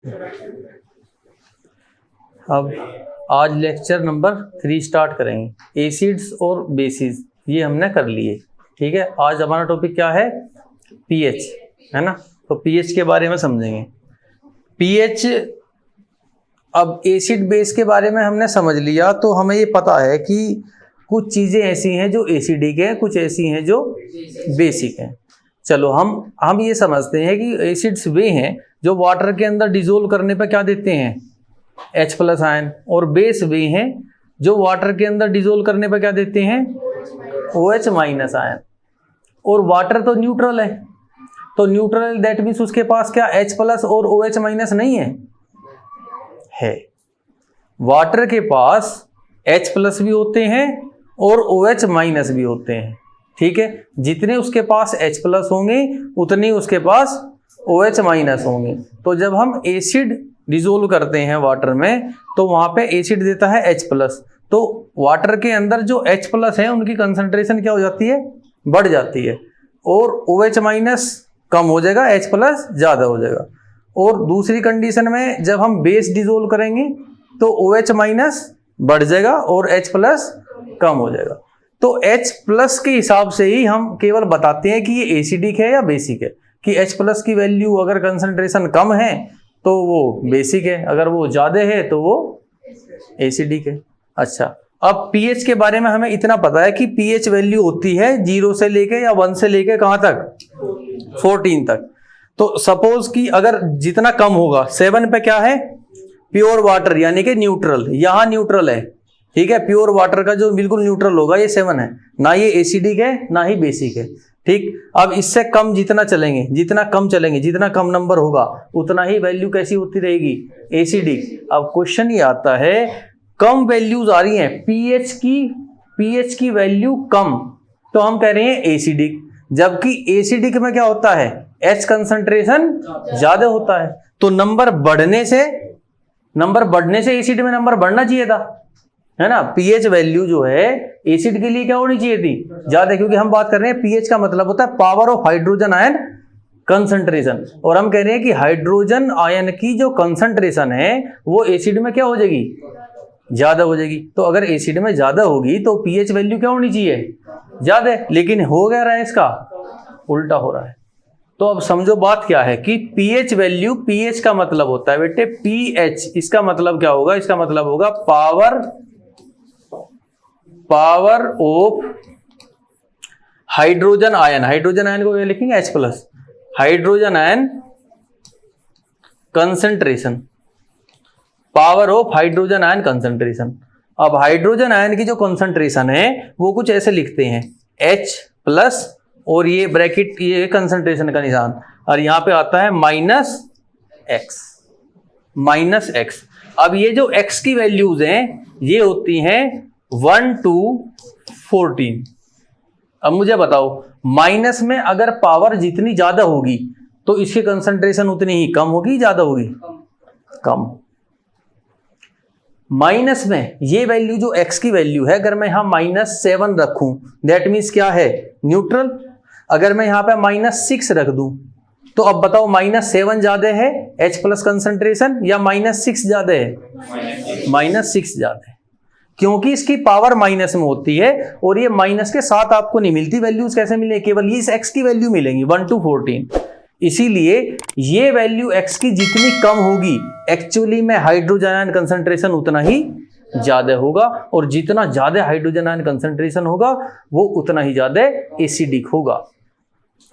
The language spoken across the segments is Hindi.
अब आज लेक्चर नंबर 3 स्टार्ट करेंगे। एसिड्स और बेसिस ये हमने कर लिए, ठीक है। आज हमारा टॉपिक क्या है? पीएच, है ना। तो पीएच के बारे में समझेंगे। पीएच, अब एसिड बेस के बारे में हमने समझ लिया तो हमें ये पता है कि कुछ चीज़ें ऐसी हैं जो एसिडिक हैं, कुछ ऐसी हैं जो बेसिक हैं। चलो हम ये समझते हैं कि एसिड्स वे हैं जो वाटर के अंदर डिसोल्व करने पर क्या देते हैं? H+ ion. और बेस वे हैं जो वाटर के अंदर डिसोल्व करने पर क्या देते हैं? OH- ion. और वाटर तो न्यूट्रल है, तो न्यूट्रल दैट मीन्स उसके पास क्या H+ और OH- नहीं है। वाटर के पास H+ भी होते हैं और OH- भी होते हैं, ठीक है। जितने उसके पास H+ होंगे उतने उसके पास OH- होंगे। तो जब हम एसिड डिसोल्व करते हैं वाटर में तो वहां पे एसिड देता है H+, तो वाटर के अंदर जो H+ है उनकी कंसंट्रेशन क्या हो जाती है? बढ़ जाती है। और OH- कम हो जाएगा, H+ ज़्यादा हो जाएगा। और दूसरी कंडीशन में जब हम बेस डिसोल्व करेंगे तो OH- बढ़ जाएगा और H+ कम हो जाएगा। तो H+ के हिसाब से ही हम केवल बताते हैं कि ये एसिडिक है या बेसिक है। कि H+ की वैल्यू अगर कंसंट्रेशन कम है तो वो बेसिक है, अगर वो ज़्यादा है तो वो एसिडिक है। अच्छा, अब पीएच के बारे में हमें इतना पता है कि पीएच वैल्यू होती है 0 से लेके या 1 से लेके कहाँ तक? 14 तक। तो सपोज कि अगर जितना कम होगा, 7 पे क्या है? प्योर वाटर यानी कि न्यूट्रल। यहाँ न्यूट्रल है, ठीक है। प्योर वाटर का जो बिल्कुल न्यूट्रल होगा ये 7 है, ना ये एसिडिक है ना ही बेसिक है, ठीक। अब इससे कम जितना चलेंगे, जितना कम चलेंगे, जितना कम नंबर होगा उतना ही वैल्यू कैसी होती रहेगी? एसिडिक। अब क्वेश्चन ये आता है, कम वैल्यूज आ रही हैं पीएच की वैल्यू कम, तो हम कह रहे हैं एसिडिक। जबकि एसिडिक में क्या होता है? H कंसंट्रेशन ज्यादा होता है। तो नंबर बढ़ने से एसिड में नंबर बढ़ना चाहिए था, है ना। पीएच वैल्यू जो है एसिड के लिए क्या होनी चाहिए थी? ज्यादा, क्योंकि हम बात कर रहे हैं पीएच का मतलब होता है power of hydrogen ion concentration. और हम कह रहे हैं कि हाइड्रोजन आयन की जो कंसंट्रेशन है वो एसिड में क्या हो जाएगी? ज्यादा हो जाएगी। तो अगर एसिड में ज्यादा होगी तो पीएच वैल्यू क्या होनी चाहिए? ज्यादा। लेकिन हो क्या रहा है? इसका उल्टा हो रहा है। तो अब समझो बात क्या है कि पीएच वैल्यू, पीएच का मतलब होता है बेटे पीएच, इसका मतलब क्या होगा? इसका मतलब होगा power of hydrogen ion. Hydrogen ion को क्या लिखेंगे? H+। Hydrogen ion concentration, power of hydrogen ion concentration. अब हाइड्रोजन आयन की जो कंसंट्रेशन है वो कुछ ऐसे लिखते हैं H+ और ये ब्रैकेट, ये कंसंट्रेशन का निशान, और यहां पे आता है -x। अब ये जो x की वैल्यूज हैं ये होती हैं 1 to 14। अब मुझे बताओ, माइनस में अगर पावर जितनी ज्यादा होगी तो इसकी कंसंट्रेशन उतनी ही कम होगी, ज्यादा होगी? कम। माइनस में ये वैल्यू जो x की वैल्यू है, अगर मैं यहां -7 रखूं दैट मीन्स क्या है? न्यूट्रल। अगर मैं यहां पे -6 रख दूं तो अब बताओ -7 ज्यादा है H+ कंसंट्रेशन या -6 ज्यादा है? -6 ज्यादा है, क्योंकि इसकी पावर माइनस में होती है और ये माइनस के साथ आपको नहीं मिलती। वैल्यूज कैसे मिले? केवल ये इस x की वैल्यू मिलेंगी 1 to 14। इसीलिए ये वैल्यू x की जितनी कम होगी एक्चुअली में हाइड्रोजन आयन कंसंट्रेशन उतना ही ज्यादा होगा, और जितना ज्यादा हाइड्रोजन आयन कंसंट्रेशन होगा वो उतना ही ज्यादा एसिडिक होगा।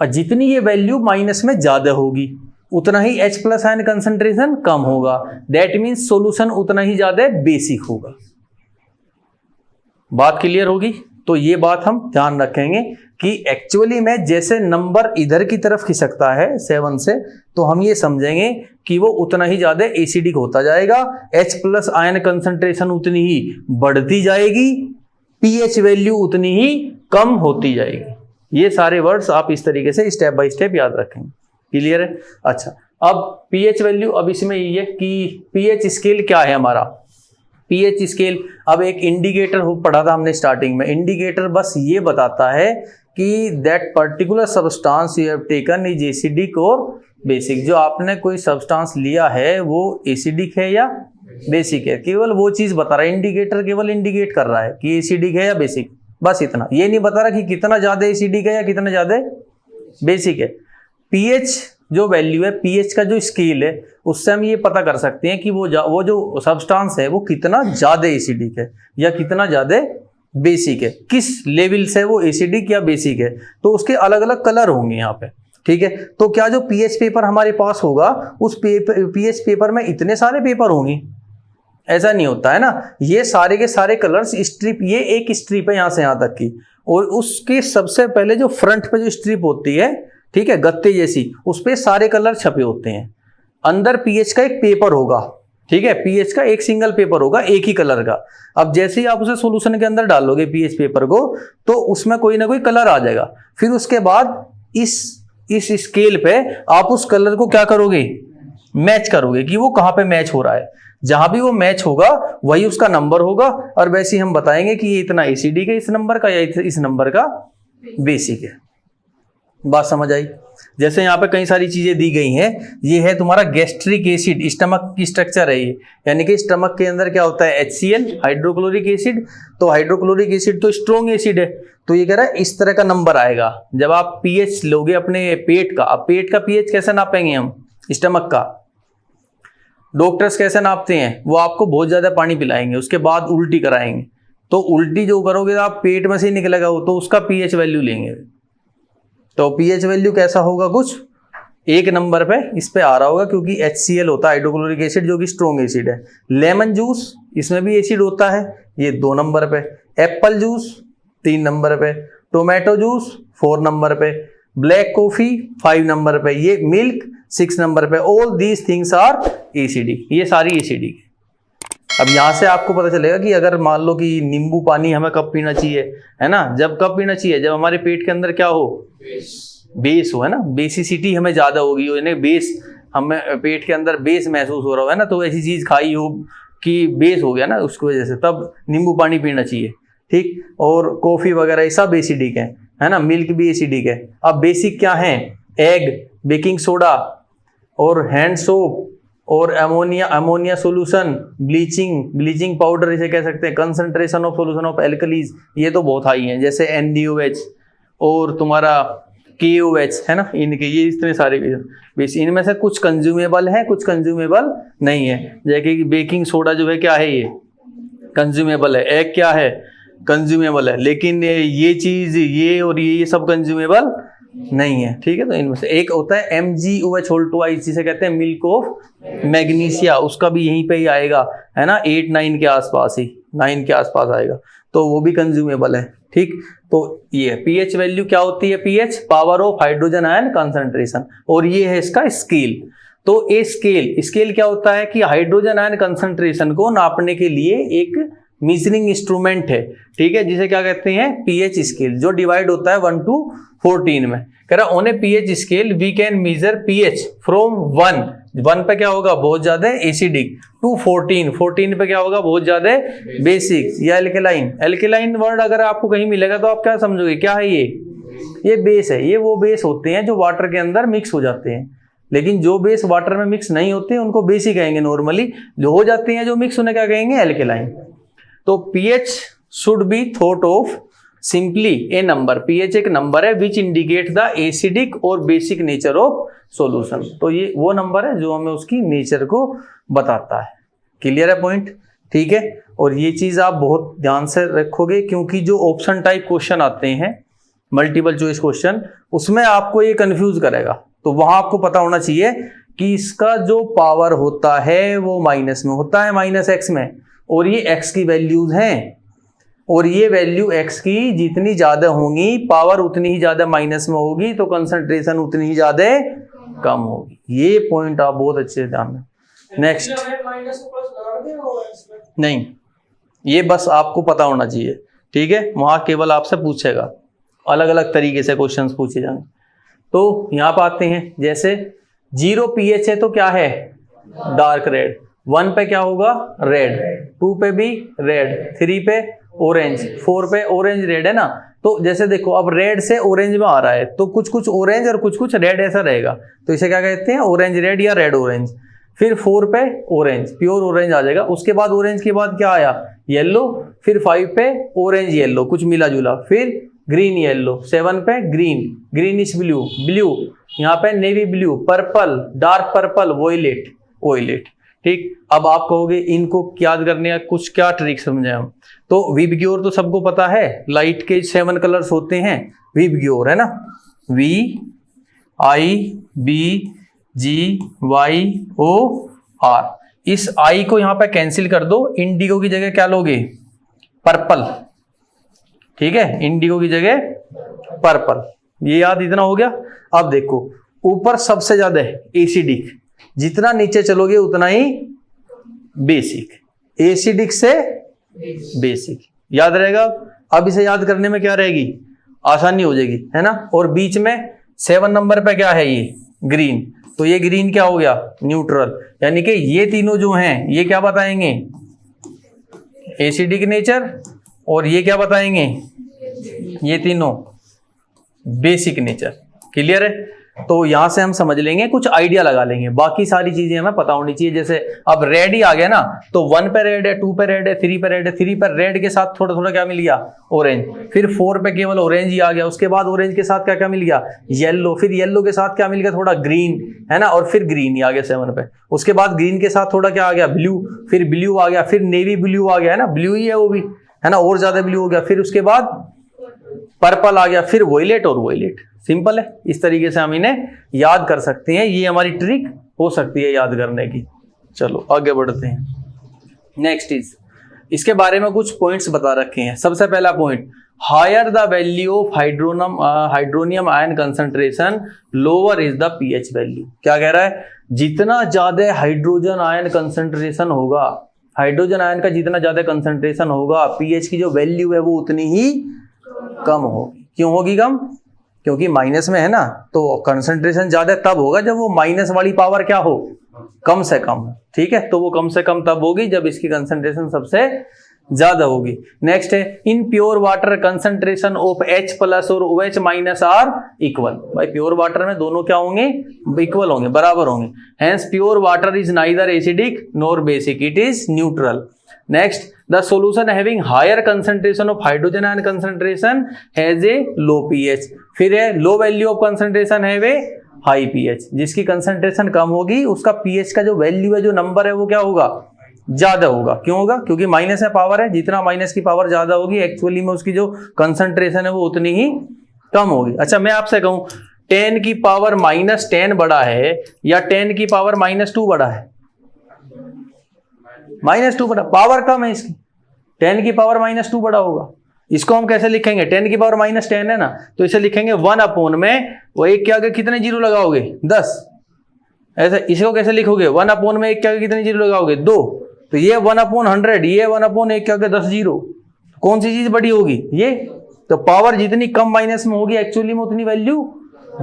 और जितनी ये वैल्यू माइनस में ज्यादा होगी उतना ही H+ आयन कंसंट्रेशन कम होगा। दैट मीन्स सॉल्यूशन उतना ही ज्यादा बेसिक होगा। बात क्लियर होगी? तो ये बात हम ध्यान रखेंगे कि एक्चुअली में जैसे नंबर इधर की तरफ खिसकता है 7 से, तो हम ये समझेंगे कि वो उतना ही ज्यादा एसिडिक होता जाएगा। H+ आयन कंसंट्रेशन उतनी ही बढ़ती जाएगी, पीएच वैल्यू उतनी ही कम होती जाएगी। ये सारे वर्ड्स आप इस तरीके से स्टेप बाय स्टेप याद रखेंगे। क्लियर है? अच्छा, अब पीएच वैल्यू, अब इसमें ये कि पीएच स्केल क्या है हमारा? पीएच स्केल, अब एक इंडिकेटर पढ़ा था हमने स्टार्टिंग में। इंडिकेटर बस ये बताता है कि that particular substance you have taken is acidic और बेसिक। जो आपने कोई सब्सटेंस लिया है वो एसिडिक है या बेसिक है, केवल वो चीज बता रहा है, इंडिकेटर केवल इंडिकेट कर रहा है कि एसिडिक है या बेसिक, बस इतना। ये नहीं बता रहा कि कितना ज्यादा एसिडिक है या कितना ज्यादा बेसिक है। पीएच जो वैल्यू है, पीएच का जो स्केल है, उससे हम ये पता कर सकते हैं कि वो जो सब्सटेंस है वो कितना ज्यादा एसिडिक है या कितना ज्यादा बेसिक है, किस लेवल से वो एसिडिक या बेसिक है। तो उसके अलग अलग कलर होंगे यहाँ पे, ठीक है। तो क्या जो पीएच पेपर हमारे पास होगा, उस पीएच पेपर में इतने सारे पेपर होंगे? ऐसा नहीं होता है ना। ये सारे के सारे कलर्स स्ट्रिप, ये एक स्ट्रिप है यहाँ से यहाँ तक की, और उसके सबसे पहले जो फ्रंट पे जो स्ट्रिप होती है, ठीक है, गत्ते जैसी, उस पे सारे कलर छपे होते हैं। अंदर पीएच का एक पेपर होगा, ठीक है, पीएच का एक सिंगल पेपर होगा एक ही कलर का। अब जैसे ही आप उसे सॉल्यूशन के अंदर डालोगे पीएच पेपर को, तो उसमें कोई ना कोई कलर आ जाएगा। फिर उसके बाद इस स्केल पे आप उस कलर को क्या करोगे? मैच करोगे कि वो कहाँ पे मैच हो रहा है। जहां भी वो मैच होगा वही उसका नंबर होगा, और वैसे ही हम बताएंगे कि ये इतना एसिडिक है इस नंबर का, या इस नंबर का बेसिक है। बात समझ आई? जैसे यहाँ पे कई सारी चीजें दी गई हैं। ये है तुम्हारा गैस्ट्रिक एसिड, स्टमक की स्ट्रक्चर है ये, यानी कि स्टमक के अंदर क्या होता है? HCl, hydrochloric acid. तो हाइड्रोक्लोरिक एसिड तो स्ट्रॉन्ग एसिड है, तो ये कह रहा है इस तरह का नंबर आएगा जब आप पीएच लोगे अपने पेट का। अब पेट का पीएच कैसे नापेंगे हम? स्टमक का डॉक्टर्स कैसे नापते हैं? वो आपको बहुत ज्यादा पानी पिलाएंगे, उसके बाद उल्टी कराएंगे, तो उल्टी जो करोगे तो आप पेट में से ही निकलेगा वो, तो उसका पीएच वैल्यू लेंगे। तो पीएच वैल्यू कैसा होगा? कुछ एक नंबर पे इस पे आ रहा होगा, क्योंकि HCl होता है, हाइड्रोक्लोरिक एसिड, जो कि स्ट्रॉन्ग एसिड है। लेमन जूस, इसमें भी एसिड होता है, ये 2 नंबर पे। एप्पल जूस 3 नंबर पे। टोमेटो जूस 4 नंबर पे। ब्लैक कॉफी 5 नंबर पे। ये मिल्क 6 नंबर पे। All these things are acidic, ये सारी एसिडिक है। अब यहां से आपको पता चलेगा कि अगर मान लो कि नींबू पानी हमें कब पीना चाहिए, है ना? जब कब पीना चाहिए? जब हमारे पेट के अंदर क्या हो? बेस हो, है ना? बेसिसिटी हमें ज्यादा होगी, यानी बेस, हमें पेट के अंदर बेस महसूस हो रहा है ना, तो ऐसी चीज खाई हो कि बेस हो गया ना, उसकी वजह से, तब नींबू पानी पीना चाहिए, ठीक। और कॉफी वगैरह ये सब एसिडिक है ना? मिल्क भी एसिडिक है। अब बेसिक क्या है? एग, बेकिंग सोडा और हैंड सोप और अमोनिया सोल्यूशन, ब्लीचिंग पाउडर इसे कह सकते हैं। Concentration of solution of alkalis, ये तो बहुत हाई है, जैसे NaOH और तुम्हारा KOH, है ना? इनके ये इतने सारे बेस, इनमें से कुछ कंज्यूमेबल है, कुछ कंज्यूमेबल नहीं है। जैसे कि बेकिंग सोडा जो है क्या है? ये कंज्यूमेबल है। एग क्या है? कंज्यूमेबल है। लेकिन ये चीज, ये और ये सब कंज्यूमेबल नहीं है, ठीक है। तो इनमें से एक होता है MgOH, जिसे कहते हैं मिल्क ऑफ मैग्नीशिया, उसका भी यहीं पे ही आएगा, है ना? 8-9 के आसपास ही, 9 के आसपास आएगा, तो वो भी कंज्यूमेबल है, ठीक। तो ये पीएच वैल्यू क्या होती है? PH power of hydrogen ion concentration, और ये है इसका स्केल। तो ये स्केल क्या होता है कि हाइड्रोजन आयन कंसंट्रेशन को नापने के लिए एक मेजरिंग इंस्ट्रूमेंट है, ठीक है, जिसे क्या कहते हैं? पीएच स्केल, जो डिवाइड होता है 1 to 14 में। कह रहा on a pH scale we can measure pH from 1 पे क्या होगा? बहुत ज्यादा एसिडिक, टू 14 पे क्या होगा? बहुत ज्यादा बेसिक या एल्केलाइन। एल्केलाइन वर्ड अगर आपको कहीं मिलेगा तो आप क्या समझोगे? क्या है ये बेस है। ये वो बेस होते हैं जो वाटर के अंदर मिक्स हो जाते हैं, लेकिन जो बेस वाटर में मिक्स नहीं होते हैं उनको बेस ही कहेंगे नॉर्मली। जो हो जाते हैं, जो मिक्स, उन्हें क्या कहेंगे? एल्केलाइन। तो pH should be thought of simply A number. PH एक नंबर है विच इंडिकेट द एसिडिक और बेसिक नेचर ऑफ सॉल्यूशन। तो ये वो नंबर है जो हमें उसकी नेचर को बताता है। क्लियर है पॉइंट? ठीक है। और ये चीज आप बहुत ध्यान से रखोगे, क्योंकि जो ऑप्शन टाइप क्वेश्चन आते हैं, मल्टीपल चॉइस क्वेश्चन, उसमें आपको ये कंफ्यूज करेगा। तो वहां आपको पता होना चाहिए कि इसका जो पावर होता है वो माइनस में होता है, -x में, और ये x की वैल्यूज हैं, और ये वैल्यू x की जितनी ज्यादा होंगी, पावर उतनी ही ज्यादा माइनस में होगी, तो कंसंट्रेशन उतनी ही ज्यादा कम होगी। ये पॉइंट आप बहुत अच्छे से ध्यान दें। नेक्स्ट, नहीं, ये बस आपको पता होना चाहिए, ठीक है। वहां केवल आपसे पूछेगा, अलग अलग तरीके से क्वेश्चंस पूछे जाएंगे। तो यहाँ पर आते हैं, जैसे 0 pH है तो क्या है? Dark red. 1 पे क्या होगा? रेड। 2 पे भी रेड। 3 पे ऑरेंज। 4 पे ऑरेंज रेड, है ना? तो जैसे देखो अब रेड से ऑरेंज में आ रहा है, तो कुछ कुछ ऑरेंज और कुछ कुछ रेड ऐसा रहेगा, तो इसे क्या कहते हैं, ऑरेंज रेड या रेड ऑरेंज। फिर 4 पे ऑरेंज, प्योर ऑरेंज आ जाएगा। उसके बाद ऑरेंज के बाद क्या आया, येलो। फिर 5 पे ऑरेंज येलो, कुछ मिला जुला। फिर ग्रीन येलो। 7 पे ग्रीन, ग्रीनिश ब्लू, ब्लू यहाँ पे navy blue, purple, dark purple, violet, violet. ठीक, अब आप कहोगे इनको याद करने का कुछ क्या ट्रिक समझे हम। तो विबग्योर तो सबको पता है, लाइट के 7 कलर्स होते हैं, विबग्योर है ना, VIBGYOR। इस आई को यहां पे कैंसिल कर दो, इंडिगो की जगह क्या लोगे, पर्पल। ठीक है, इंडिगो की जगह पर्पल, ये याद इतना हो गया। अब देखो ऊपर सबसे ज्यादा है एसिडिक, जितना नीचे चलोगे उतना ही बेसिक, एसिडिक से बेसिक, याद रहेगा। अब इसे याद करने में क्या रहेगी, आसानी हो जाएगी, है ना। और बीच में 7 नंबर पे क्या है, ये ग्रीन, तो ये ग्रीन क्या हो गया, न्यूट्रल। यानी कि ये तीनों जो हैं ये क्या बताएंगे, एसिडिक नेचर, और ये क्या बताएंगे, ये तीनों बेसिक नेचर। क्लियर है। तो यहां से हम समझ लेंगे, कुछ आइडिया लगा लेंगे, बाकी सारी चीजें हमें पता होनी चाहिए। जैसे अब रेड ही आ गया ना, तो 1 पे रेड है, 2 पे रेड है, 3 पे रेड है, 3 पर रेड के साथ थोड़ा थोड़ा क्या मिल गया, ऑरेंज। फिर 4 पे केवल ऑरेंज ही आ गया, उसके बाद ऑरेंज के साथ क्या क्या मिल गया, येलो। फिर येलो के साथ क्या मिल गया, थोड़ा ग्रीन, है ना, और फिर ग्रीन ही आ गया 7 पे। उसके बाद ग्रीन के साथ थोड़ा क्या आ गया, ब्लू। फिर ब्लू आ गया, फिर नेवी ब्लू आ गया, है ना, ब्लू ही है वो भी, है ना, और ज्यादा ब्लू हो गया। फिर उसके बाद पर्पल आ गया, फिर वॉयलेट और वॉयलेट। सिंपल है, इस तरीके से हम इन्हें याद कर सकते हैं, ये हमारी ट्रिक हो सकती है याद करने की। चलो आगे बढ़ते हैं। नेक्स्ट इज, इसके बारे में कुछ पॉइंट्स बता रखे हैं। सबसे पहला point, higher the value of hydronium ion concentration lower is the pH value. क्या कह रहा है, जितना ज्यादा हाइड्रोजन आयन कंसंट्रेशन होगा, हाइड्रोजन आयन का जितना ज्यादा कंसंट्रेशन होगा, पीएच की जो वैल्यू है वो उतनी ही कम होगी। क्यों होगी कम, क्योंकि माइनस में है ना, तो कंसंट्रेशन ज्यादा तब होगा जब वो माइनस वाली पावर क्या हो, कम से कम। ठीक है, तो वो कम से कम तब होगी जब इसकी कंसंट्रेशन सबसे ज्यादा होगी। नेक्स्ट है, in pure water concentration of H plus और OH माइनस आर इक्वल। भाई प्योर वाटर में दोनों क्या होंगे, इक्वल होंगे, बराबर होंगे। Hence pure water is neither acidic nor basic, it is neutral. Next, the solution having higher concentration of hydrogen ion concentration has a low pH. फिर है लो वैल्यू ऑफ कंसंट्रेशन है वे हाई पीएच। जिसकी कंसंट्रेशन कम होगी उसका पीएच का जो वैल्यू है, जो नंबर है, वो क्या होगा, ज्यादा होगा। क्यों होगा, क्योंकि माइनस है, पावर है, जितना माइनस की पावर ज्यादा होगी एक्चुअली में उसकी जो कंसंट्रेशन है वो उतनी ही कम होगी। अच्छा मैं आपसे कहूं 10 की पावर -10 बड़ा है या 10 की पावर -2 बड़ा है, -2 बड़ा, पावर कम है इसकी, 10 की पावर -2 बड़ा होगा। इसको हम कैसे लिखेंगे, 10 की पावर -10 है ना, तो इसे लिखेंगे 1 अपॉन में, वो एक के आगे कितने जीरो लगाओगे, 10। ऐसा इसको कैसे लिखोगे, 1 अपॉन में एक के आगे कितने जीरो लगाओगे, 2। तो ये 1/100, ये 1 अपॉन एक के आगे 10 जीरो, कौन सी चीज बड़ी होगी, ये। तो पावर जितनी कम माइनस में होगी एक्चुअली में उतनी वैल्यू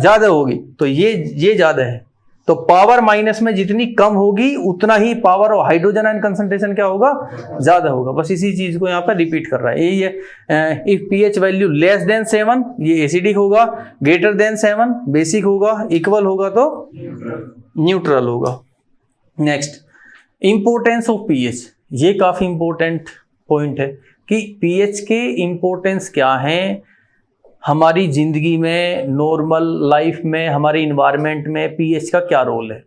ज्यादा होगी, तो ये ज्यादा है। तो पावर माइनस में जितनी कम होगी उतना ही पावर और हाइड्रोजन आयन कंसंट्रेशन क्या होगा, ज्यादा होगा। बस इसी चीज को यहाँ पर रिपीट कर रहा है, यही है। If pH value less than 7 ये एसिडिक होगा, ग्रेटर देन 7 बेसिक होगा, इक्वल होगा तो न्यूट्रल होगा। नेक्स्ट, इंपोर्टेंस ऑफ पीएच, ये काफी इंपोर्टेंट पॉइंट है कि पीएच के इंपोर्टेंस क्या है हमारी जिंदगी में, नॉर्मल लाइफ में, हमारे इन्वायरमेंट में पीएच का क्या रोल है।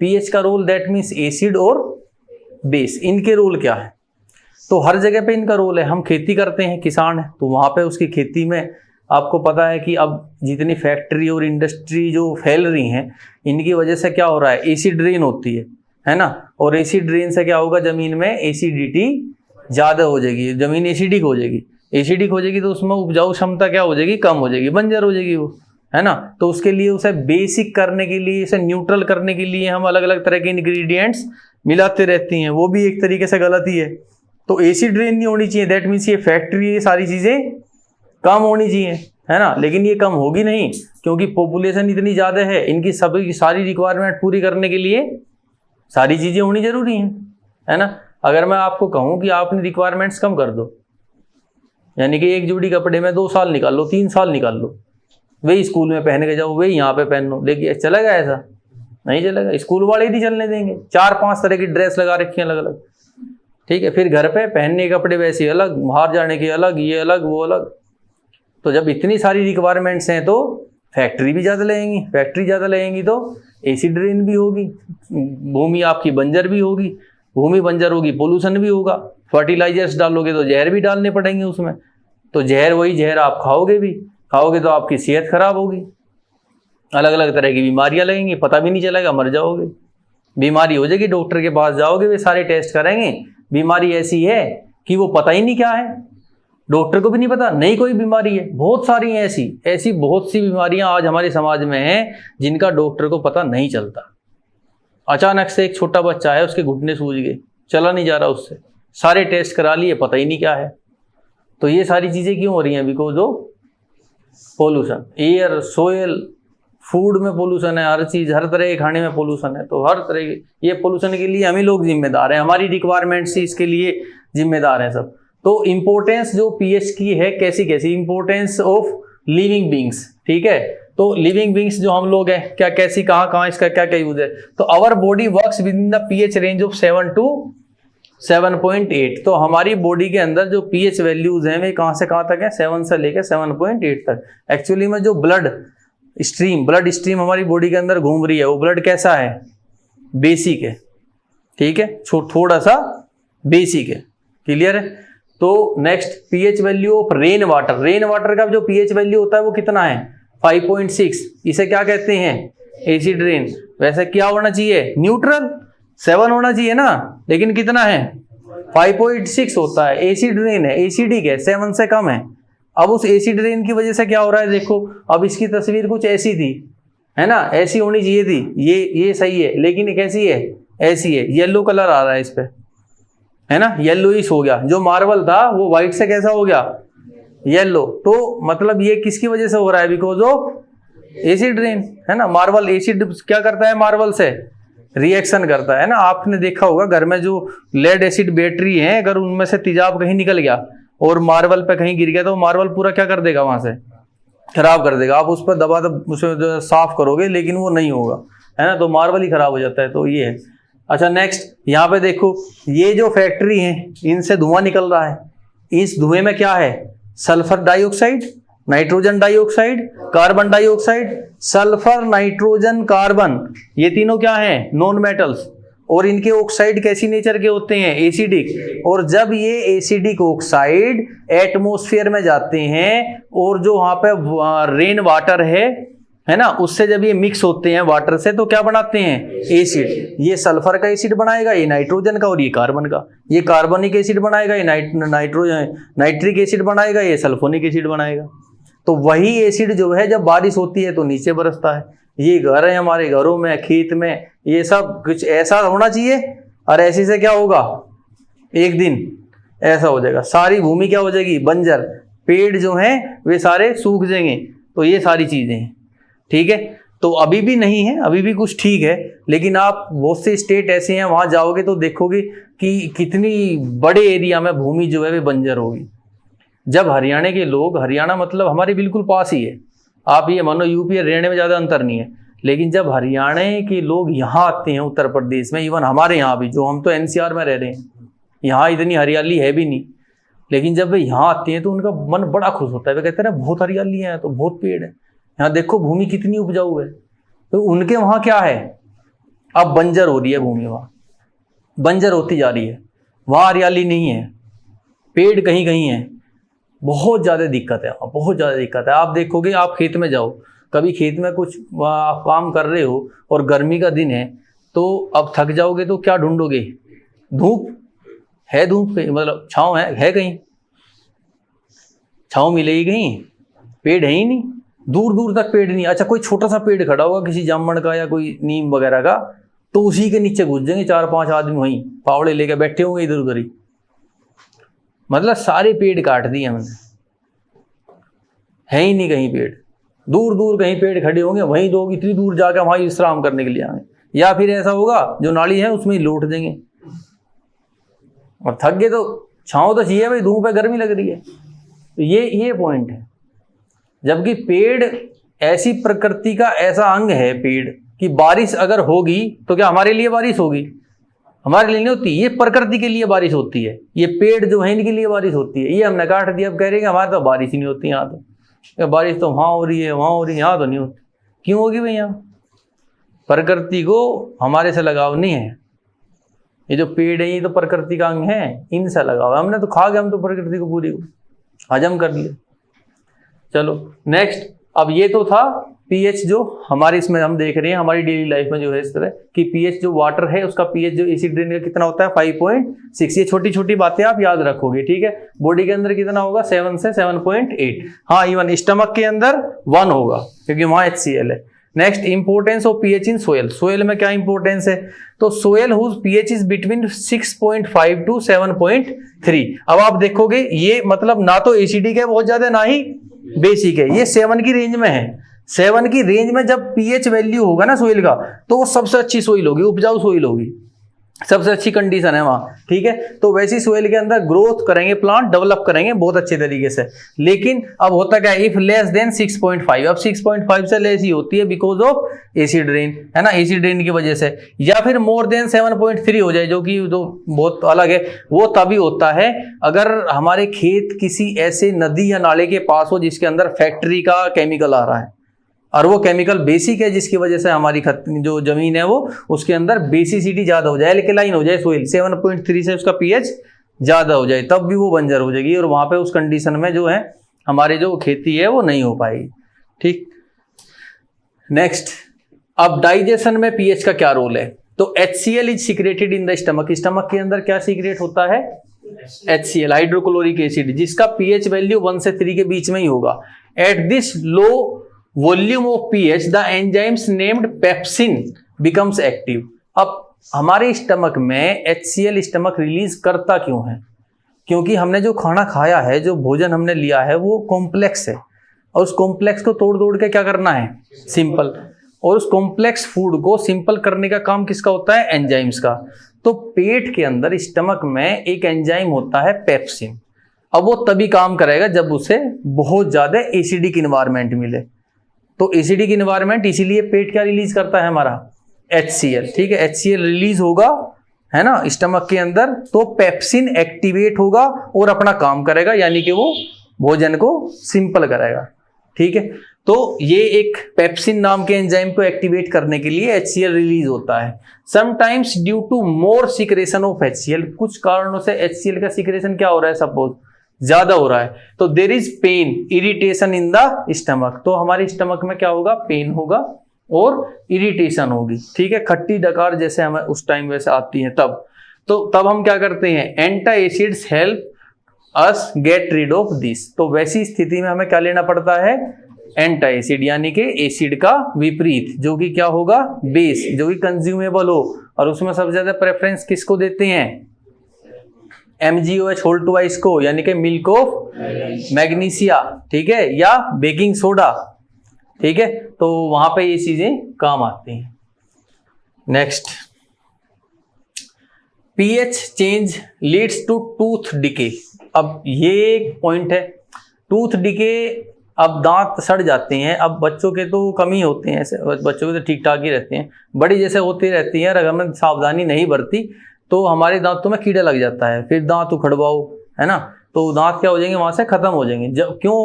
पीएच का रोल दैट मीन्स एसिड और बेस, इनके रोल क्या है। तो हर जगह पे इनका रोल है। हम खेती करते हैं, किसान है, तो वहां पे उसकी खेती में आपको पता है कि अब जितनी फैक्ट्री और इंडस्ट्री जो फैल रही हैं, इनकी वजह से क्या हो रहा है, एसिड ड्रेन होती है ना। और एसिड ड्रेन से क्या होगा, जमीन में एसिडिटी ज्यादा हो जाएगी, जमीन एसिडिक हो जाएगी। एसिडिक हो जाएगी तो उसमें उपजाऊ क्षमता क्या हो जाएगी, कम हो जाएगी, बंजर हो जाएगी वो, है ना। तो उसके लिए उसे बेसिक करने के लिए, इसे न्यूट्रल करने के लिए हम अलग अलग तरह के इंग्रेडिएंट्स मिलाते रहती हैं, वो भी एक तरीके से गलती है। तो एसिड ड्रेन नहीं होनी चाहिए, दैट मीन्स ये फैक्ट्री, ये सारी चीजें कम होनी चाहिए, है ना। लेकिन ये कम होगी नहीं, क्योंकि पॉपुलेशन इतनी ज्यादा है, इनकी सभी सारी रिक्वायरमेंट पूरी करने के लिए सारी चीजें होनी जरूरी है ना। अगर मैं आपको कहूं कि आपने रिक्वायरमेंट्स कम कर दो, यानी कि एक जोड़ी कपड़े में 2 साल निकाल लो, 3 साल निकाल लो, वही स्कूल में पहन के जाओ, वही यहाँ पे पहन लो, लेकिन चलेगा ऐसा? नहीं चलेगा। स्कूल वाले ही नहीं चलने देंगे। 4-5 तरह की ड्रेस लगा रखी है अलग अलग, ठीक है। फिर घर पे पहनने के कपड़े वैसे अलग, बाहर जाने के अलग, ये अलग वो अलग। तो जब इतनी सारी रिक्वायरमेंट्स हैं तो फैक्ट्री भी ज़्यादा लगेंगी, फैक्ट्री ज़्यादा लगेंगी तो एसिड रेन भी होगी, भूमि आपकी बंजर भी होगी, भूमि बंजर होगी, पोल्यूशन भी होगा। फर्टिलाइजर्स डालोगे तो जहर भी डालने पड़ेंगे उसमें, तो जहर वही जहर आप खाओगे तो आपकी सेहत खराब होगी, अलग अलग तरह की बीमारियां लगेंगी, पता भी नहीं चलेगा, मर जाओगे। बीमारी हो जाएगी, डॉक्टर के पास जाओगे, वे सारे टेस्ट करेंगे, बीमारी ऐसी है कि वो पता ही नहीं क्या है, डॉक्टर को भी नहीं पता, नहीं कोई बीमारी है। बहुत सारी हैं ऐसी बहुत सी बीमारियां आज हमारे समाज में हैं जिनका डॉक्टर को पता नहीं चलता। अचानक से एक छोटा बच्चा है, उसके घुटने सूज गए, चला नहीं जा रहा उससे, सारे टेस्ट करा लिए, पता ही नहीं क्या है। तो ये सारी चीज़ें क्यों हो रही हैं? Because of pollution. Air, soil, food में पोल्यूशन है, हर चीज़, हर तरह के खाने में पोल्यूशन है। तो हर तरह के ये पोल्यूशन के लिए हम ही लोग जिम्मेदार हैं, हमारी रिक्वायरमेंट्स ही इसके लिए जिम्मेदार हैं सब। तो इम्पोर्टेंस जो पीएच की है, कैसी इम्पोर्टेंस ऑफ लिविंग बींग्स, ठीक है। तो लिविंग बींग्स जो हम लोग हैं, क्या कैसी, कहाँ इसका क्या यूज है? तो our body works within the pH range of 7 to 7.8। तो हमारी बॉडी के अंदर जो पीएच वैल्यूज हैं वे कहाँ से कहाँ तक है? 7 से लेकर 7.8 तक। एक्चुअली में जो ब्लड स्ट्रीम हमारी बॉडी के अंदर घूम रही है, वो ब्लड कैसा है? बेसिक है, ठीक है, थोड़ा सा बेसिक है। क्लियर है? तो next, pH value of rain water का जो पीएच वैल्यू होता है वो कितना है? 5.6। इसे क्या कहते हैं? Acid rain. वैसे क्या होना चाहिए? न्यूट्रल 7 होना चाहिए ना, लेकिन कितना है? 5.6 होता है। एसिड रेन है, एसिडिक है, 7 से कम है। अब उस एसिड रेन की वजह से क्या हो रहा है देखो, अब इसकी तस्वीर कुछ ऐसी थी, है ना, ऐसी होनी चाहिए थी, ये सही है, लेकिन ये कैसी है? ऐसी है, येलो कलर आ रहा है इस पे, है ना, येलोइश हो गया। जो मार्बल था वो व्हाइट से कैसा हो गया? येलो। तो मतलब ये किसकी वजह से हो रहा है? बिकॉज ऑफ एसिड रेन, है ना। मार्बल, एसिड क्या करता है? मार्बल से रिएक्शन करता है ना। आपने देखा होगा घर में जो लेड एसिड बैटरी है, अगर उनमें से तेजाब कहीं निकल गया और मार्बल पे कहीं गिर गया तो मार्बल पूरा क्या कर देगा? वहां से खराब कर देगा। आप उस पर दबा उसे साफ करोगे लेकिन वो नहीं होगा, है ना, तो मार्बल ही खराब हो जाता है। तो ये है। अच्छा नेक्स्ट, यहाँ पे देखो, ये जो फैक्ट्री है इनसे धुआं निकल रहा है। इस धुएं में क्या है? Sulphur dioxide, nitrogen dioxide, carbon dioxide. Sulphur, nitrogen, carbon, ये तीनों क्या हैं? Non metals. और इनके ऑक्साइड कैसी नेचर के होते हैं? एसिडिक। और जब ये एसिडिक ऑक्साइड एटमॉस्फेयर में जाते हैं और जो वहां पे रेन वाटर है ना, उससे जब ये मिक्स होते हैं वाटर से तो क्या बनाते हैं? एसिड। ये सल्फर का एसिड बनाएगा, ये नाइट्रोजन का, और ये कार्बन का। ये कार्बनिक एसिड बनाएगा, ये नाइट्रिक एसिड बनाएगा, ये सल्फोनिक एसिड बनाएगा। तो वही एसिड जो है जब बारिश होती है तो नीचे बरसता है। ये घर है, हमारे घरों में, खेत में, ये सब कुछ ऐसा होना चाहिए। और ऐसे से क्या होगा? एक दिन ऐसा हो जाएगा, सारी भूमि क्या हो जाएगी? बंजर। पेड़ जो हैं वे सारे सूख जाएंगे। तो ये सारी चीजें हैं, ठीक है। तो अभी भी नहीं है, अभी भी कुछ ठीक है, लेकिन आप बहुत से स्टेट ऐसे हैं वहां जाओगे तो देखोगे कि कितनी बड़े एरिया में भूमि जो है वे बंजर होगी। जब हरियाणा के लोग, हरियाणा मतलब हमारे बिल्कुल पास ही है, आप ये मानो यूपी और हरियाणा में ज़्यादा अंतर नहीं है, लेकिन जब हरियाणा के लोग यहाँ आते हैं उत्तर प्रदेश में, इवन हमारे यहाँ भी, जो हम तो एनसीआर में रह रहे हैं, यहाँ इतनी हरियाली है भी नहीं, लेकिन जब वे यहाँ आते हैं तो उनका मन बड़ा खुश होता है। वे कहते हैं ना बहुत हरियाली है, तो बहुत पेड़ है, यहाँ देखो भूमि कितनी उपजाऊ है। तो उनके वहाँ क्या है? अब बंजर हो रही है भूमि, वहाँ बंजर होती जा रही है, वहाँ हरियाली नहीं है, पेड़ कहीं कहीं है, बहुत ज़्यादा दिक्कत है, बहुत ज़्यादा दिक्कत है। आप देखोगे, आप खेत में जाओ, कभी खेत में कुछ काम कर रहे हो और गर्मी का दिन है, तो अब थक जाओगे तो क्या ढूंढोगे? धूप है, धूप कहीं, मतलब छाँव है कहीं? छाँव मिलेगी कहीं? पेड़ है ही नहीं, दूर दूर तक पेड़ नहीं। अच्छा कोई छोटा सा पेड़ खड़ा होगा किसी जामन का या कोई नीम वगैरह का, तो उसी के नीचे घुस जाएंगे 4-5 आदमी, वहीं फावड़े लेके बैठे होंगे इधर उधर ही। मतलब सारे पेड़ काट दिए हमने, है ही नहीं कहीं पेड़। दूर दूर कहीं पेड़ खड़े होंगे, वहीं लोग इतनी दूर जाकर वहाँ विश्राम करने के लिए आएंगे, या फिर ऐसा होगा जो नाली है उसमें ही लौट देंगे। और थक गए तो छाँव तो चाहिए भाई, धूप है, गर्मी लग रही है, ये पॉइंट है। जबकि पेड़ ऐसी प्रकृति का ऐसा अंग है पेड़ कि बारिश अगर होगी तो क्या हमारे लिए बारिश होगी? हमारे लिए नहीं होती, ये प्रकृति के लिए बारिश होती है। ये पेड़ जो है इनके लिए बारिश होती है। ये हमने काट दिया, अब कह रहे हैं हमारे तो बारिश ही नहीं होती यहाँ, तो बारिश तो वहाँ हो रही है, वहाँ हो रही है, यहाँ तो नहीं होती। क्यों होगी भाई? यहाँ प्रकृति को हमारे से लगाव नहीं है। ये जो पेड़ है ये तो प्रकृति का अंग है, इनसे लगाव है। हमने तो खा गए, हम तो प्रकृति को पूरी हजम कर लिया। चलो नेक्स्ट, अब ये तो था पीएच जो हमारे इसमें हम देख रहे हैं हमारी डेली लाइफ में जो है इस तरह कि पीएच जो वाटर है उसका पीएच जो एसिड ड्रेन का कितना होता है 5.6। ये छोटी छोटी बातें आप याद रखोगे, ठीक है। बॉडी के अंदर कितना होगा 7 से 7.8। हाँ, इवन स्टमक के अंदर 1 होगा क्योंकि वहां HCl है। Next, importance of pH in soil. Soil में क्या इंपोर्टेंस है? तो soil whose pH is between 6.5 to 7.3। अब आप देखोगे ये मतलब ना तो एसिडिक है बहुत ज्यादा, ना ही बेसिक है, ये 7 की रेंज में है। 7 की रेंज में जब पीएच वैल्यू होगा ना सोइल का, तो वो सबसे अच्छी सोइल होगी, उपजाऊ सोइल होगी, सबसे अच्छी कंडीशन है वहां, ठीक है। तो वैसी सोइल के अंदर ग्रोथ करेंगे, प्लांट डेवलप करेंगे बहुत अच्छे तरीके से। लेकिन अब होता क्या है, इफ लेस देन 6.5, अब 6.5 से लेस ही होती है बिकॉज ऑफ एसिड रेन, है ना, एसिड रेन की वजह से। या फिर मोर देन 7.3 हो जाए, जो कि तो बहुत अलग है। वो तभी होता है अगर हमारे खेत किसी ऐसे नदी या नाले के पास हो जिसके अंदर फैक्ट्री का केमिकल आ रहा है, और वो केमिकल बेसिक है जिसकी वजह से हमारी जो जमीन है वो उसके अंदर बेसिसिटी ज्यादा हो जाए, एल्कलाइन हो जाए सोइल, 7.3 से उसका पीएच ज्यादा हो जाए, तब भी वो बंजर हो जाएगी और वहां पे उस कंडीशन में जो है हमारी जो खेती है वो नहीं हो पाएगी, ठीक। नेक्स्ट, अब डाइजेशन में पीएच का क्या रोल है? तो HCl is secreted in the stomach. Stomach के अंदर क्या सीक्रेट होता है? HCl, हाइड्रोक्लोरिक एसिड, जिसका पीएच वैल्यू 1 से 3 के बीच में ही होगा। At this low volume of pH the enzymes named pepsin becomes active. अब हमारे स्टमक में HCl स्टमक रिलीज करता क्यों है? क्योंकि हमने जो खाना खाया है, जो भोजन हमने लिया है वो कॉम्प्लेक्स है, और उस कॉम्प्लेक्स को तोड़ तोड़ के क्या करना है? सिंपल। और उस कॉम्प्लेक्स फूड को सिंपल करने का काम किसका होता है? एंजाइम्स का। तो पेट के अंदर स्टमक में एक एंजाइम होता है पेप्सिन। अब वो तभी काम करेगा जब उसे बहुत ज्यादा एसिडिक इन्वायरमेंट मिले। तो एसिडिक इन्वायरमेंट, इसीलिए पेट क्या रिलीज करता है हमारा? HCl, ठीक है। HCl रिलीज होगा, है ना, स्टमक के अंदर, तो पेप्सिन एक्टिवेट होगा और अपना काम करेगा, यानी कि वो भोजन को सिंपल करेगा, ठीक है। तो ये एक पेप्सिन नाम के एंजाइम को एक्टिवेट करने के लिए HCl रिलीज होता है। Sometimes due to more secretion of HCl, कुछ कारणों से HCl का सिक्रेशन क्या हो रहा है, सपोज ज्यादा हो रहा है, तो there is pain, irritation in the stomach. तो हमारे स्टमक में क्या होगा? पेन होगा और इरिटेशन होगी, ठीक है। खट्टी डकार जैसे हमें उस टाइम वैसे आती है तब हम क्या करते हैं? Anti acids help us get rid of this. तो वैसी स्थिति में हमें क्या लेना पड़ता है? एंटी एसिड, यानी कि एसिड का विपरीत, जो कि क्या होगा? बेस, जो कि कंज्यूमेबल हो। और उसमें सबसे ज्यादा प्रेफरेंस किसको देते हैं? MgOH होल ट्वाइस को, यानी कि मिल्क ऑफ मैग्नीशिया, ठीक है, या बेकिंग सोडा, ठीक है। तो वहां पे ये चीजें काम आती हैं। Next, pH change leads to tooth decay. अब ये एक पॉइंट है, टूथ डिके। अब दांत सड़ जाते हैं, अब बच्चों के तो कम ही होते हैं, ऐसे बच्चों के तो ठीक ठाक ही रहते हैं, बड़ी जैसे होती रहती है, अगर हमने सावधानी नहीं बरती तो हमारे दांतों में कीड़ा लग जाता है, फिर दांत उखड़वाओ, है ना, तो दांत क्या हो जाएंगे? वहां से खत्म हो जाएंगे। जब क्यों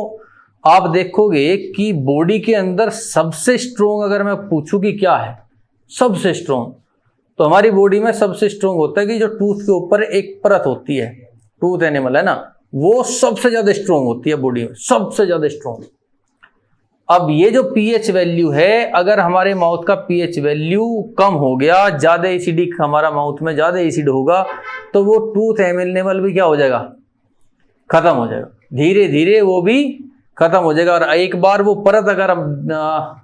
आप देखोगे कि बॉडी के अंदर सबसे स्ट्रोंग, अगर मैं पूछूं कि क्या है सबसे स्ट्रोंग, तो हमारी बॉडी में सबसे स्ट्रोंग होता है कि जो टूथ के ऊपर एक परत होती है, टूथ एनिमल है ना, वो सबसे ज्यादा स्ट्रोंग होती है बॉडी में, सबसे ज्यादा स्ट्रोंग। अब ये जो पीएच वैल्यू है, अगर हमारे माउथ का पीएच वैल्यू कम हो गया, ज्यादा एसिडिक, हमारा माउथ में ज्यादा एसिड होगा, तो वो टूथ एनिमल भी क्या हो जाएगा? खत्म हो जाएगा, धीरे धीरे वो भी खत्म हो जाएगा। और एक बार वो परत अगर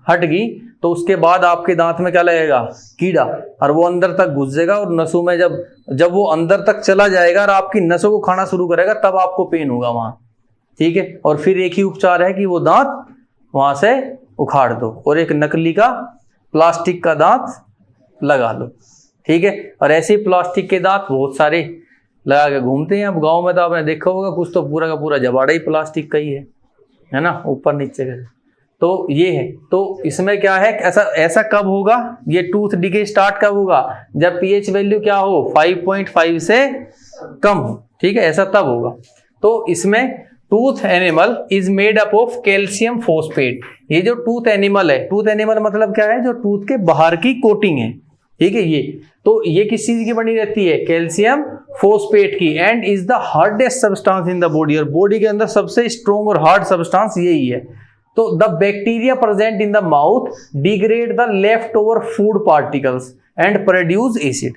हट गई तो उसके बाद आपके दांत में क्या लगेगा? कीड़ा, और वो अंदर तक घुस जाएगा और नसों में जब वो अंदर तक चला जाएगा और आपकी नसों को खाना शुरू करेगा, तब आपको पेन होगा वहां, ठीक है। और फिर एक ही उपचार है कि वो दांत वहां से उखाड़ दो और एक नकली का प्लास्टिक का दांत लगा लो, ठीक है। और ऐसे प्लास्टिक के दांत बहुत सारे लगा के घूमते हैं। अब गांव में तो आपने देखा होगा कुछ तो पूरा का पूरा जबाड़ा ही प्लास्टिक का ही है ना, ऊपर नीचे का। तो ये है, तो इसमें क्या है, ऐसा कब होगा, ये टूथ डिके स्टार्ट कब होगा, जब पीएच वैल्यू क्या हो 5.5 से कम हो, ठीक है, ऐसा तब होगा। तो इसमें tooth animal is made up of calcium phosphate. ये जो टूथ एनिमल है, टूथ एनिमल मतलब क्या है, जो टूथ के बाहर की कोटिंग है, ठीक है, ये तो ये किस चीज की बनी रहती है, कैल्शियम फॉस्फेट की, and is the hardest substance in the body, और बॉडी के अंदर सबसे स्ट्रॉन्ग और हार्ड सब्सटेंस यही है। तो the bacteria present in the mouth degrade the left over food particles and produce acid.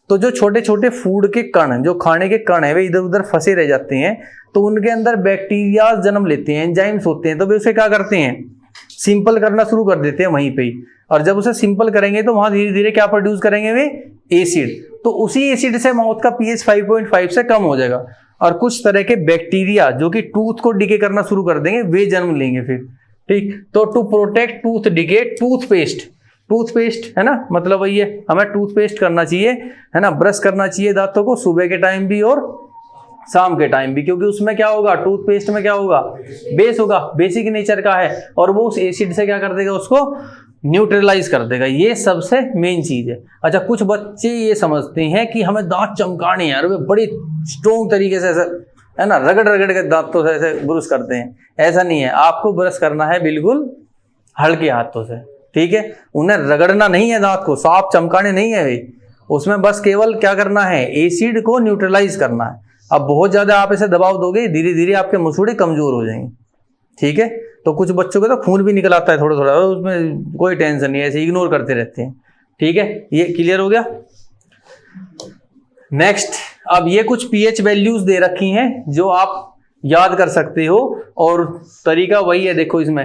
तो जो छोटे छोटे फूड के कण, जो खाने के कण है, वे इधर उधर फंसे रह जाते हैं, तो उनके अंदर बैक्टीरिया जन्म लेते हैं, एंजाइम्स होते हैं, तो वे उसे क्या करते हैं, सिंपल करना शुरू कर देते हैं वहीं पे ही। और जब उसे सिंपल करेंगे तो वहां धीरे धीरे क्या प्रोड्यूस करेंगे, वे एसिड। तो उसी एसिड से माउथ का पीएच 5.5 से कम हो जाएगा, और कुछ तरह के बैक्टीरिया जो कि टूथ को डिके करना शुरू कर देंगे, वे जन्म लेंगे फिर, ठीक। तो to protect tooth decay, toothpaste है ना, मतलब वही है, हमें टूथपेस्ट करना चाहिए, है ना, ब्रश करना चाहिए दांतों को सुबह के टाइम भी और शाम के टाइम भी, क्योंकि उसमें क्या होगा, टूथपेस्ट में क्या होगा, बेस होगा, बेसिक नेचर का है, और वो उस एसिड से क्या कर देगा, उसको न्यूट्रलाइज कर देगा। ये सबसे मेन चीज है। अच्छा, कुछ बच्चे ये समझते हैं कि हमें दांत चमकाने हैं, और वे बड़ी स्ट्रॉन्ग तरीके से ऐसे, है ना, रगड़ रगड़ के दांतों से ऐसे ब्रश करते हैं। ऐसा नहीं है, आपको ब्रश करना है बिल्कुल हल्के हाथों से, ठीक है। उन्हें रगड़ना नहीं है, दांत को साफ चमकाने नहीं है वे, उसमें बस केवल क्या करना है, एसिड को न्यूट्रलाइज करना है। अब बहुत ज्यादा आप इसे दबाव दोगे, धीरे धीरे आपके मसूड़े कमजोर हो जाएंगे, ठीक है। तो कुछ बच्चों को तो खून भी निकल आता है थोड़ा थोड़ा, उसमें कोई टेंशन नहीं है, ऐसे इग्नोर करते रहते हैं, ठीक है। ये क्लियर हो गया। नेक्स्ट, अब ये कुछ पीएच वैल्यूज दे रखी हैं जो आप याद कर सकते हो, और तरीका वही है, देखो इसमें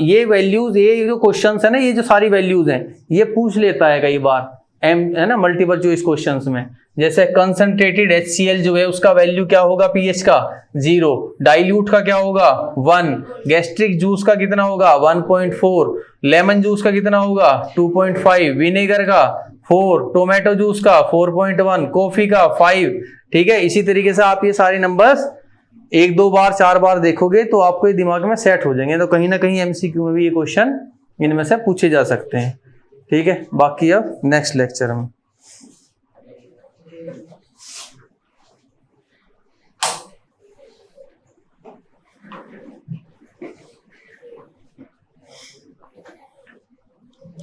ये वैल्यूज, ये जो क्वेश्चन है ना, ये जो सारी वैल्यूज हैं, ये पूछ लेता है कई बार है ना, मल्टीपल चॉइस क्वेश्चंस में। जैसे कंसंट्रेटेड HCl जो है, उसका वैल्यू क्या होगा पीएच का, 0। डाइल्यूट का क्या होगा, 1। गैस्ट्रिक जूस का कितना होगा, 1.4। लेमन जूस का कितना होगा, 2.5। विनेगर का 4। टोमेटो जूस का 4.1। कॉफी का 5, ठीक है। इसी तरीके से आप ये सारे नंबर्स 1 2 बार 4 बार देखोगे तो आपको ये दिमाग में सेट हो जाएंगे। तो कहीं ना कहीं MCQ में भी ये क्वेश्चन इनमें से पूछे जा सकते हैं, ठीक है। बाकी अब नेक्स्ट लेक्चर में